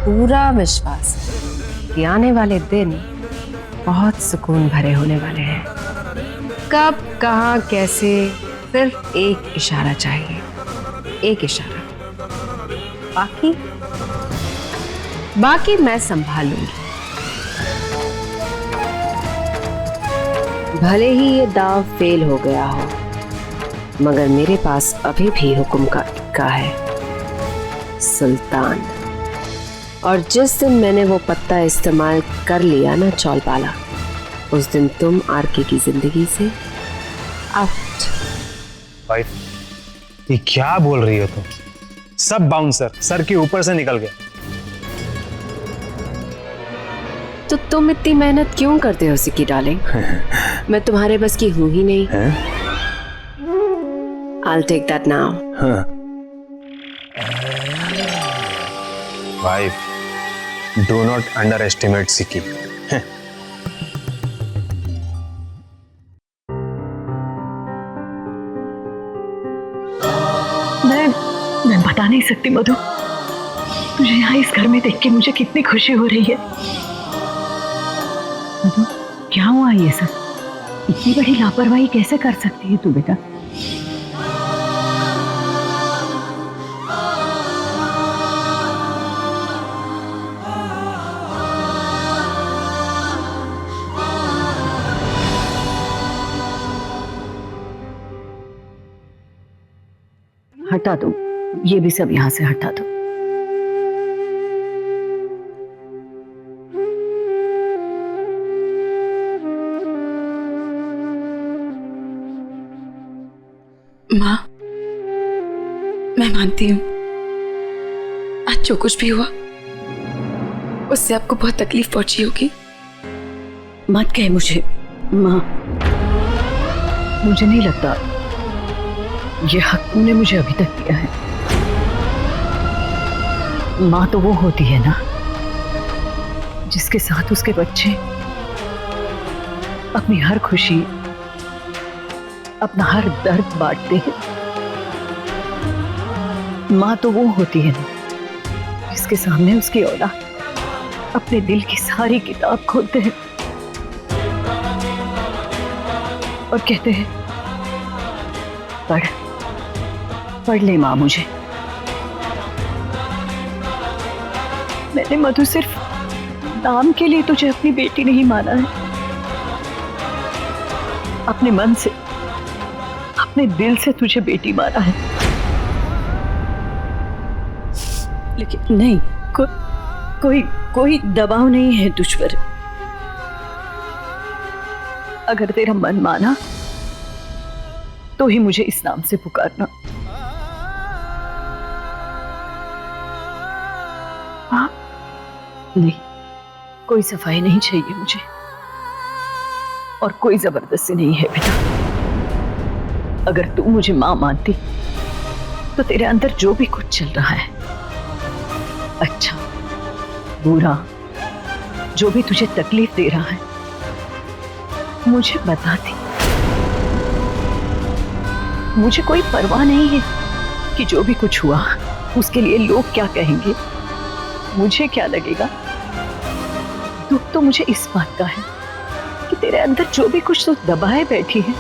पूरा विश्वास कि आने वाले दिन बहुत सुकून भरे होने वाले हैं। कब, कहाँ, कैसे, सिर्फ एक इशारा चाहिए, एक इशारा। बाकी मैं संभाल लूंगी। भले ही ये दाव फेल हो गया हो, मगर मेरे पास अभी भी हुक्म का इक्का है, सुल्तान। और जिस दिन मैंने वो पत्ता इस्तेमाल कर लिया ना चौलपाला, उस दिन तुम आरके की जिंदगी से आउट। भाई ये क्या बोल रही हो तुम? सब बाउंसर सर के ऊपर से निकल गए। तो तुम इतनी मेहनत क्यों करते हो सिक्की डार्लिंग? मैं तुम्हारे बस की हूं ही नहीं। I'll take that now. Wife, do not underestimate Sikki. मैं बता नहीं सकती मधु, तुझे यहाँ इस घर में देख के मुझे कितनी खुशी हो रही है। मधु, क्या हुआ ये सब? इतनी बड़ी लापरवाही कैसे कर सकती है तू बेटा? हटा दो, ये भी सब यहां से हटा दो। माँ, मैं मानती हूँ आज जो कुछ भी हुआ उससे आपको बहुत तकलीफ पहुंची होगी। मत कह मुझे माँ, मुझे नहीं लगता ये हक तूने मुझे अभी तक दिया है। माँ तो वो होती है ना जिसके साथ उसके बच्चे अपनी हर खुशी, अपना हर दर्द बांटते हैं। माँ तो वो होती है ना जिसके सामने उसकी औलाद अपने दिल की सारी किताब खोलते हैं और कहते हैं पढ़ ले माँ मुझे। मैंने मधु सिर्फ नाम के लिए तुझे अपनी बेटी नहीं माना है, अपने मन से, अपने दिल से तुझे बेटी माना है। लेकिन नहीं, कोई दबाव नहीं है तुझ पर। अगर तेरा मन माना तो ही मुझे इस नाम से पुकारना। हाँ, नहीं, कोई सफाई नहीं चाहिए मुझे और कोई जबरदस्ती नहीं है बेटा। अगर तू मुझे मां मानती तो तेरे अंदर जो भी कुछ चल रहा है, अच्छा बुरा, जो भी तुझे तकलीफ दे रहा है, मुझे बताती। मुझे कोई परवाह नहीं है कि जो भी कुछ हुआ उसके लिए लोग क्या कहेंगे, मुझे क्या लगेगा। दुख तो मुझे इस बात का है कि तेरे अंदर जो भी कुछ तो दबाए बैठी है,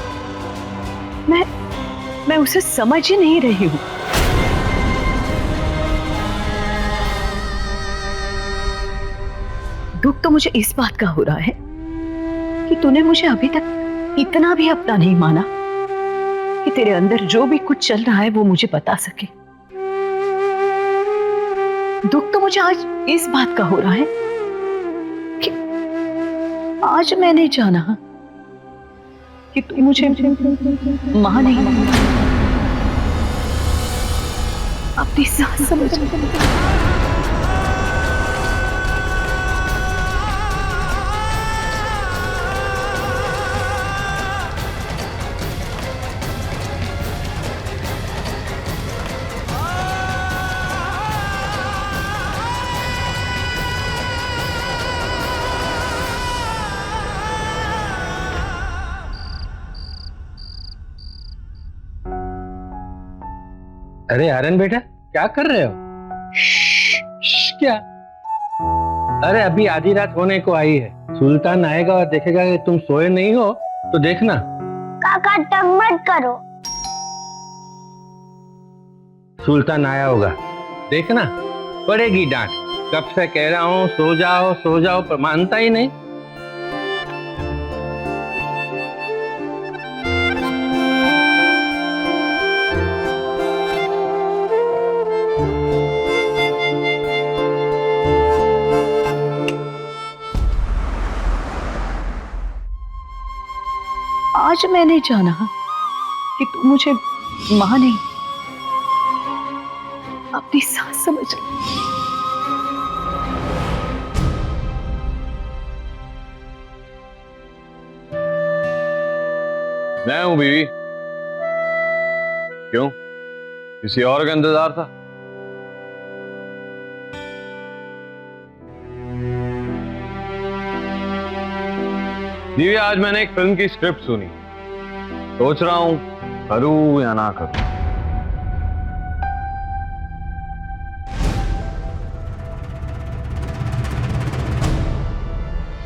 मैं उसे समझ ही नहीं रही हूं। दुख तो मुझे इस बात का हो रहा है कि तूने मुझे अभी तक इतना भी अपना नहीं माना कि तेरे अंदर जो भी कुछ चल रहा है वो मुझे बता सके। दुख तो मुझे आज इस बात का हो रहा है कि आज मैंने जाना कि तू मुझे मां नहीं, अपनी सास समझ। अरे आर्यन बेटा, क्या कर रहे हो? क्या अरे अभी आधी रात होने को आई है, सुल्तान आएगा और देखेगा कि तुम सोए नहीं हो तो देखना। काका तंग मत करो। सुल्तान आया होगा, देखना पड़ेगी डांट। कब से कह रहा हूँ सो जाओ पर मानता ही नहीं। आज मैंने जाना कि तू मुझे मां नहीं अपनी सास समझ रही। मैं हूं बीवी। क्यों, किसी और का इंतजार था? बीवी, आज मैंने एक फिल्म की स्क्रिप्ट सुनी, सोच रहा हूं करूं या ना करूं।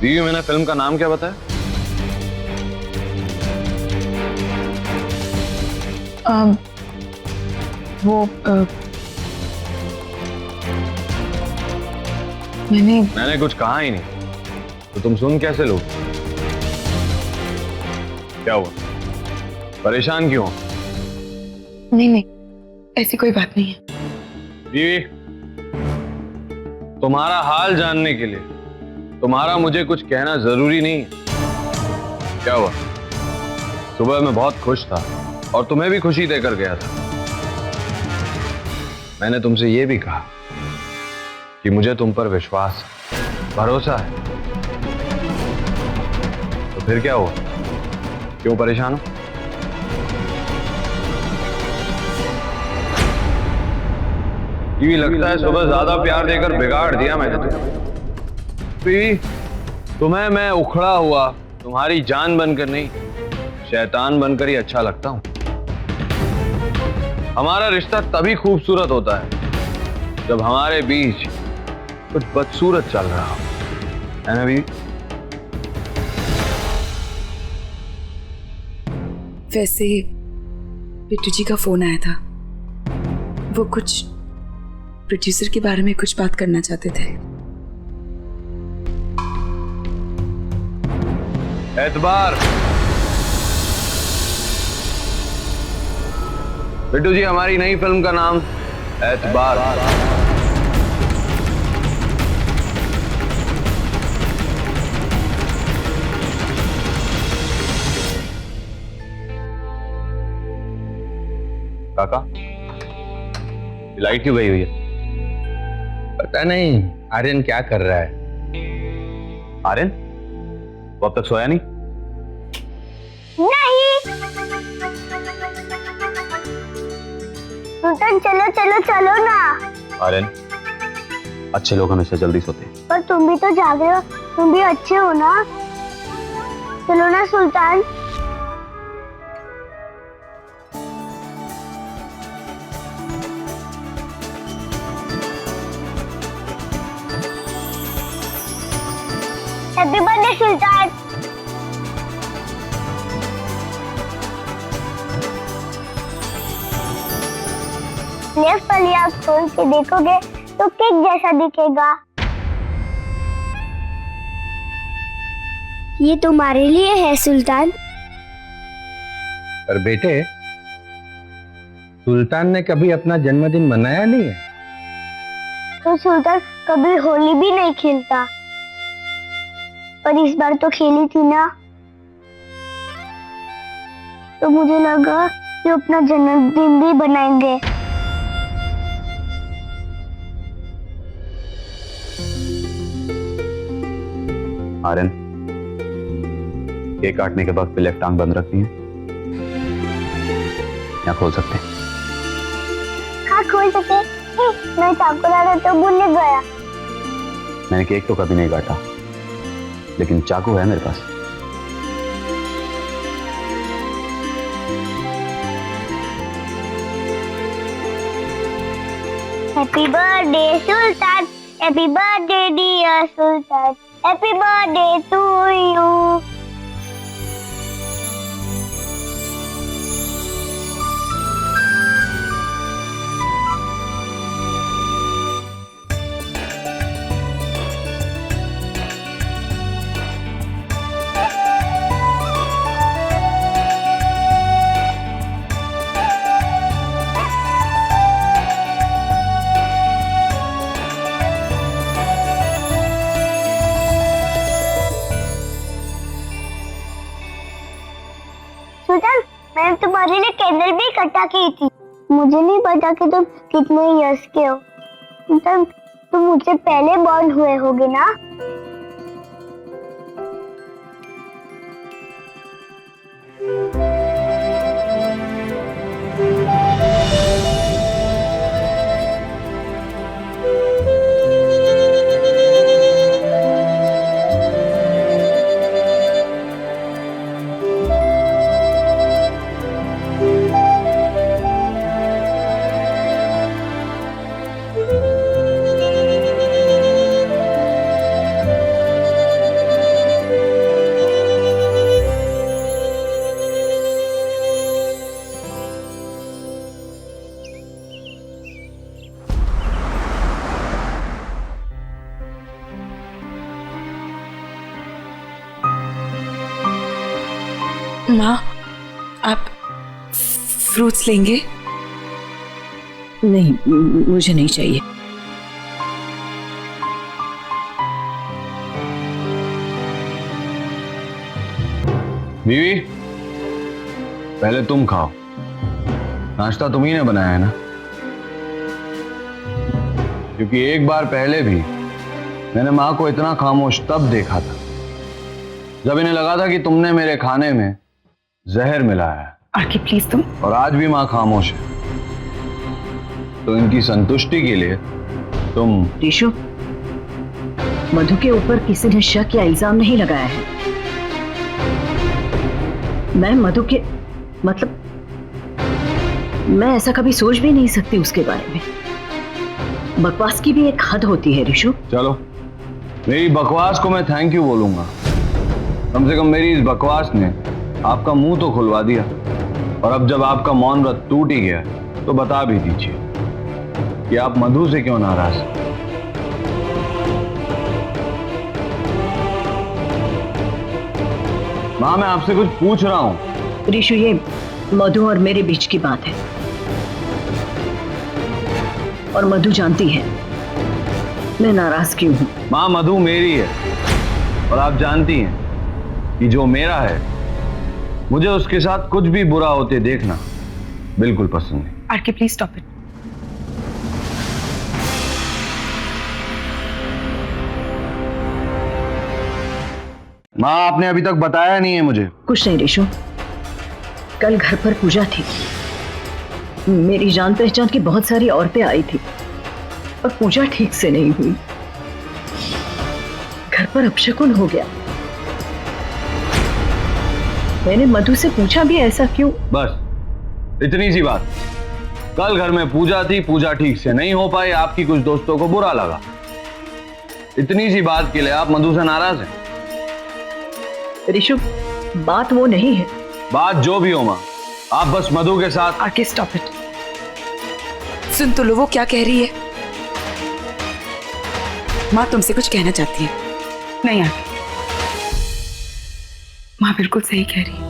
बीवी, मैंने फिल्म का नाम क्या बताया? मैंने कुछ कहा ही नहीं तो तुम सुन कैसे लो? क्या हुआ, परेशान क्यों? नहीं, ऐसी कोई बात नहीं है। बीवी, तुम्हारा हाल जानने के लिए तुम्हारा मुझे कुछ कहना जरूरी नहीं है। क्या हुआ? सुबह मैं बहुत खुश था और तुम्हें भी खुशी देकर गया था। मैंने तुमसे यह भी कहा कि मुझे तुम पर विश्वास, भरोसा है। तो फिर क्या हुआ? क्यों परेशान हो? बीवी, लगता है सुबह ज्यादा प्यार देकर बिगाड़ दिया मैंने तुम्हें। बीवी, तुम्हें मैं उखड़ा हुआ तुम्हारी जान बनकर नहीं, शैतान बनकर ही अच्छा लगता हूं। हमारा रिश्ता तभी खूबसूरत होता है जब हमारे बीच कुछ बदसूरत चल रहा हो, है ना बीवी? वैसे बिट्टू जी का फोन आया था, वो कुछ प्रोड्यूसर के बारे में कुछ बात करना चाहते थे। एतबार, बिट्टू जी, हमारी नई फिल्म का नाम एतबार। काका, लाइट क्यों गई हुई है? पता नहीं आर्यन क्या कर रहा है। आर्यन, वो अब तक सोया नहीं? नहीं सुल्तान, चलो चलो चलो ना। आर्यन, अच्छे लोग हमेशा जल्दी सोते हैं। पर तुम भी तो जाग रहे हो, तुम भी अच्छे हो ना। चलो ना सुल्तान। हैप्पी बर्थडे सुल्तान। लेफ्ट वाली आँख खोल के देखोगे तो केक जैसा दिखेगा। ये तुम्हारे लिए है सुल्तान। पर बेटे, सुल्तान ने कभी अपना जन्मदिन मनाया नहीं है। तो सुल्तान कभी होली भी नहीं खेलता, पर इस बार तो खेली थी ना, तो मुझे लगा कि अपना जन्मदिन भी बनाएंगे। आर्यन, केक काटने के वक्त पे लेफ्ट आंख बंद रखनी है या खोल सकते हैं? हाँ खोल सकते। मैं चाकू लाना तो भूल गया। मैंने केक तो कभी नहीं काटा, लेकिन चाकू है मेरे पास। Happy birthday Sultan, happy birthday dear Sultan, happy birthday to you. Sultan, मैंने तुम्हारे लिए कैंडल भी इकट्ठा की थी। मुझे नहीं पता कि तुम कितने इयर्स के हो। सुल्तान, तुम मुझसे पहले बॉर्न हुए होगे ना? माँ, आप फ्रूट्स लेंगे? नहीं, मुझे नहीं चाहिए। बीवी, पहले तुम खाओ। नाश्ता तुम ही ने बनाया है ना? क्योंकि एक बार पहले भी मैंने माँ को इतना खामोश तब देखा था जब इन्हें लगा था कि तुमने मेरे खाने में जहर मिलाया है। आरके प्लीज तुम। और आज भी माँ खामोश है, तो इनकी संतुष्टि के लिए तुम। ऋषु, मधु के ऊपर किसी ने शक या इल्जाम नहीं लगाया है। मैं मधु के मतलब मैं ऐसा कभी सोच भी नहीं सकती उसके बारे में। बकवास की भी एक हद होती है ऋषु। चलो, मेरी बकवास को मैं थैंक यू बोलूंगा। कम से कम मेरी इस बकवास ने आपका मुंह तो खुलवा दिया। और अब जब आपका मौन व्रत टूट ही गया तो बता भी दीजिए कि आप मधु से क्यों नाराज हैं। मां, मैं आपसे कुछ पूछ रहा हूं। ऋषु, ये मधु और मेरे बीच की बात है और मधु जानती है मैं नाराज क्यों हूं। मां, मधु मेरी है और आप जानती हैं कि जो मेरा है मुझे उसके साथ कुछ भी बुरा होते देखना बिल्कुल पसंद नहीं। RK please stop it. मां, आपने अभी तक बताया नहीं है मुझे। कुछ नहीं ऋषु, कल घर पर पूजा थी। मेरी जान पहचान की बहुत सारी औरतें आई थी और पूजा ठीक से नहीं हुई। घर पर अपशकुन हो गया। मैंने मधु से पूछा भी ऐसा क्यों। बस इतनी सी बात। कल घर में पूजा थी, पूजा ठीक से नहीं हो पाई, आपकी कुछ दोस्तों को बुरा लगा। इतनी सी बात के लिए आप मधु से नाराज हैं? ऋषु, बात वो नहीं है। बात जो भी हो मां, आप बस मधु के साथ। R K stop it. सुन तो लो वो क्या कह रही है। माँ तुमसे कुछ कहना चाहती है। नहीं आरके, माँ बिल्कुल सही कह रही है।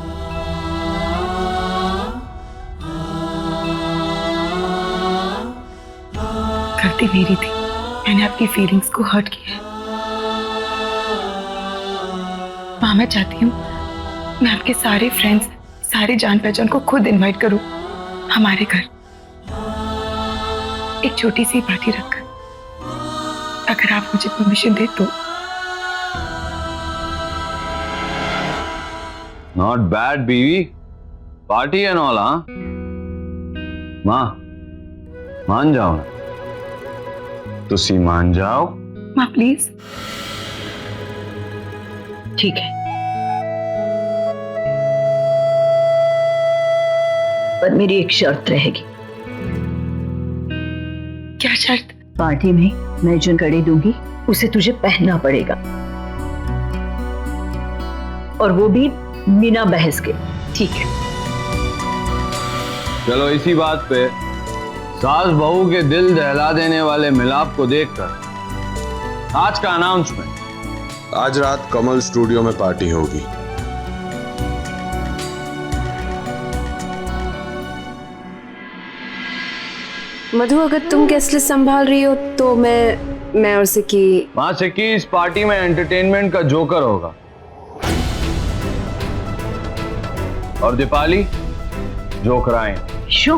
गलती मेरी थी, मैंने आपकी फीलिंग्स को हर्ट किया है। माँ, मैं चाहती हूँ मैं आपके सारे फ्रेंड्स, सारे जान पहचान को खुद इनवाइट करूँ हमारे घर, एक छोटी सी पार्टी रखकर। अगर आप मुझे परमिशन दे तो। नॉट बैड बीवी, पार्टी एंड ऑल। हाँ मां, मान जाओ ना, तुसी मान जाओ। माँ प्लीज। ठीक है, पर मेरी एक शर्त रहेगी। क्या शर्त? पार्टी में मैं जो कड़ी दूंगी उसे तुझे पहनना पड़ेगा, और वो भी बिना बहस के। ठीक है। चलो इसी बात पे सास बहू के दिल दहला देने वाले मिलाप को देखकर आज का अनाउंसमेंट। आज रात कमल स्टूडियो में पार्टी होगी। मधु, अगर तुम गेस्ट लिस्ट संभाल रही हो तो मैं और सिक्की। वहां सिक्की इस पार्टी में एंटरटेनमेंट का जोकर होगा और दीपाली जोकराएं। शो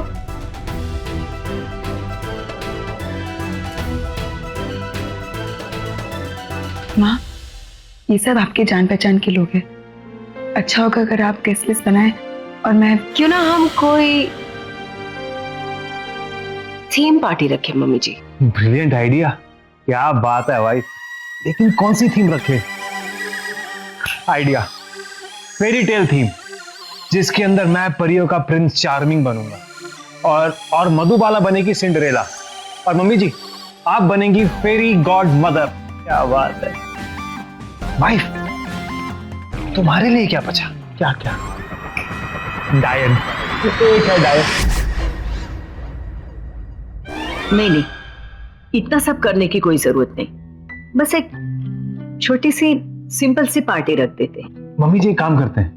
माँ, ये सब आपके जान पहचान के लोग हैं। अच्छा होगा अगर आप गेस्ट लिस्ट बनाएं और मैं। क्यों ना हम कोई थीम पार्टी रखें मम्मी जी। ब्रिलियंट आइडिया, क्या बात है वाइफ। लेकिन कौन सी थीम रखे? आइडिया फेरी टेल थीम, जिसके अंदर मैं परियों का प्रिंस चार्मिंग बनूंगा और मधुबाला बनेगी सिंड्रेला, और मम्मी जी आप बनेंगी फेरी गॉड मदर। क्या बात है वाइफ। तुम्हारे लिए क्या बचा? क्या क्या? डायन, एक है डायन। नहीं, इतना सब करने की कोई जरूरत नहीं, बस एक छोटी सी सिंपल सी पार्टी रख देते। मम्मी जी एक काम करते हैं,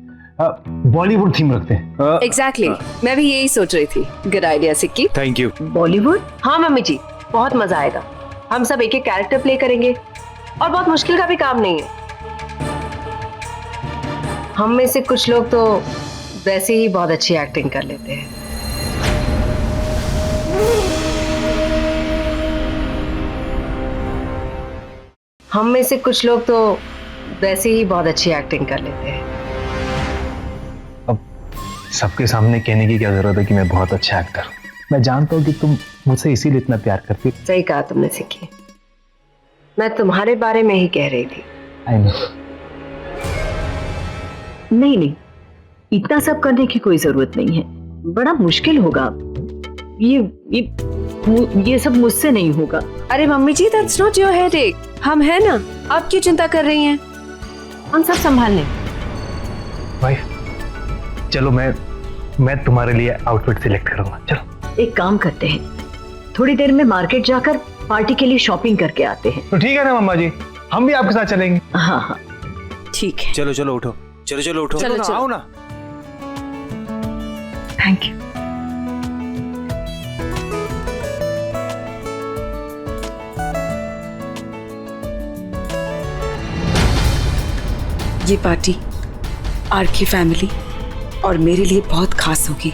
बॉलीवुड थीम रखते हैं। एग्जैक्टली, मैं भी यही सोच रही थी। Good idea Sikki. Thank you. Bollywood? हाँ मम्मी जी, बहुत मजा आएगा। हम सब एक एक कैरेक्टर प्ले करेंगे और बहुत मुश्किल का भी काम नहीं है। हम में से कुछ लोग तो वैसे ही बहुत अच्छी एक्टिंग कर लेते हैं। हम में से कुछ लोग तो वैसे ही बहुत अच्छी एक्टिंग कर लेते हैं। अब सबके सामने कहने की क्या जरूरत है कि मैं बहुत अच्छा एक्टर हूँ। मैं जानता हूँ कि तुम मुझसे इसीलिए इतना प्यार करती हो। सही कहा तुमने सिक्की, मैं तुम्हारे बारे में ही कह रही थी। I know. नहीं, इतना सब करने की कोई जरूरत नहीं है, बड़ा मुश्किल होगा। ये सब मुझसे नहीं होगा। अरे mummy ji, that's not your headache. हम हैं ना, आप क्यों चिंता कर रही हैं? हम सब संभाल लें। वाइफ चलो, मैं तुम्हारे लिए आउटफिट सिलेक्ट करूंगा। चलो एक काम करते हैं, थोड़ी देर में मार्केट जाकर पार्टी के लिए शॉपिंग करके आते हैं। तो ठीक है ना मम्मा जी, हम भी आपके साथ चलेंगे। हाँ हाँ ठीक है। चलो चलो उठो, चलो चलो उठो। चलो, चलो। आओ ना। Thank you. ये पार्टी आर की फैमिली और मेरे लिए बहुत खास होगी।